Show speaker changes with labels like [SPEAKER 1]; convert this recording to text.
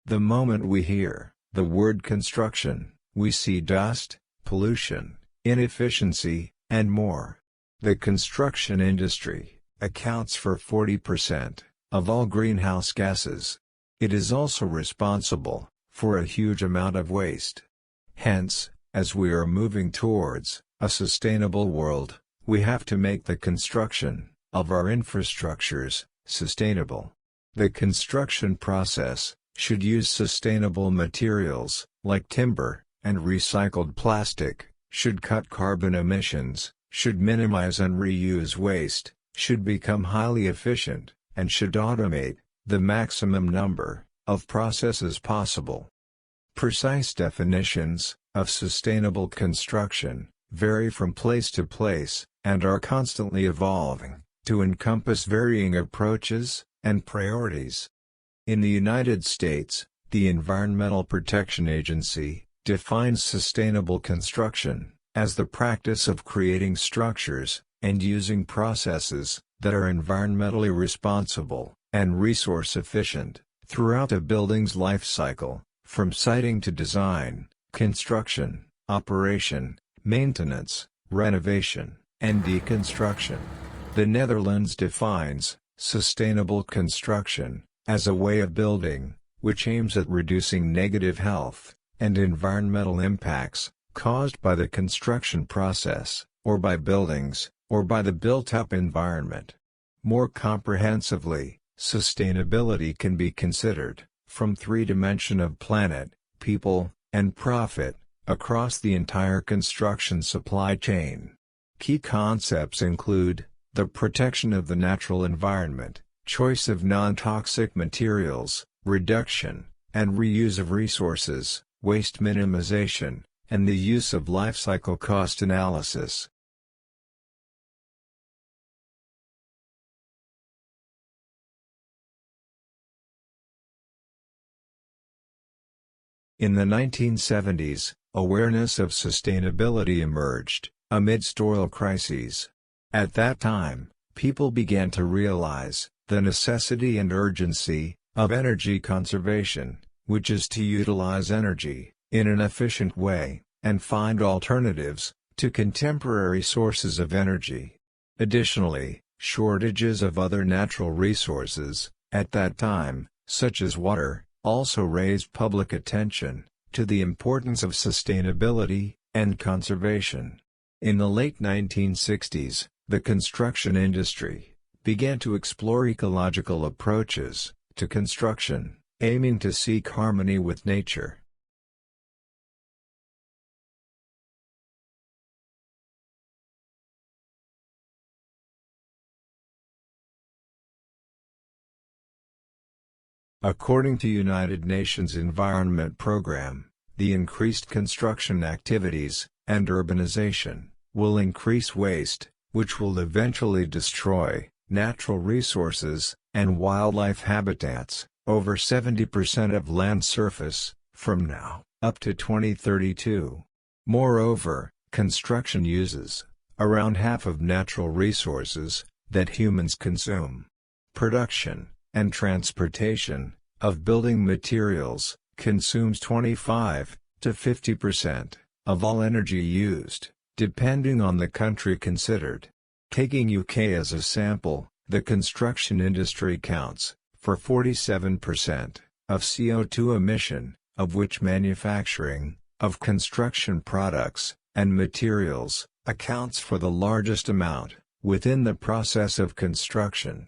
[SPEAKER 1] The moment we hear the word construction, we see dust, pollution, inefficiency, and more. The construction industry accounts for 40% of all greenhouse gases. It is also responsible for a huge amount of waste. Hence, as we are moving towards a sustainable world, we have to make the construction of our infrastructures sustainable. The construction process should use sustainable materials, like timber, and recycled plastic, should cut carbon emissions, should minimize and reuse waste, should become highly efficient, and should automate the maximum number of processes possible. Precise definitions of sustainable construction vary from place to place, and are constantly evolving to encompass varying approaches and priorities. In the United States, the Environmental Protection Agency defines sustainable construction as the practice of creating structures and using processes that are environmentally responsible and resource efficient throughout a building's life cycle, from siting to design, construction, operation, maintenance, renovation, and deconstruction. The Netherlands defines sustainable construction as a way of building which aims at reducing negative health and environmental impacts caused by the construction process, or by buildings, or by the built-up environment. More comprehensively, sustainability can be considered from three dimensions of planet, people, and profit, across the entire construction supply chain. Key concepts include the protection of the natural environment, choice of non-toxic materials, reduction and reuse of resources, waste minimization, and the use of life cycle cost analysis. In the 1970s, awareness of sustainability emerged amidst oil crises. At that time, people began to realize the necessity and urgency of energy conservation, which is to utilize energy in an efficient way and find alternatives to contemporary sources of energy. Additionally, shortages of other natural resources at that time, such as water, also raised public attention to the importance of sustainability and conservation. In the late 1960s, the construction industry began to explore ecological approaches to construction, aiming to seek harmony with nature. According to United Nations Environment Programme, the increased construction activities and urbanization will increase waste, which will eventually destroy natural resources and wildlife habitats, over 70% of land surface, from now up to 2032. Moreover, construction uses around half of natural resources that humans consume. Production and transportation of building materials consumes 25 to 50% of all energy used, depending on the country considered. Taking UK as a sample, the construction industry counts for 47% of CO2 emission, of which manufacturing of construction products and materials accounts for the largest amount within the process of construction.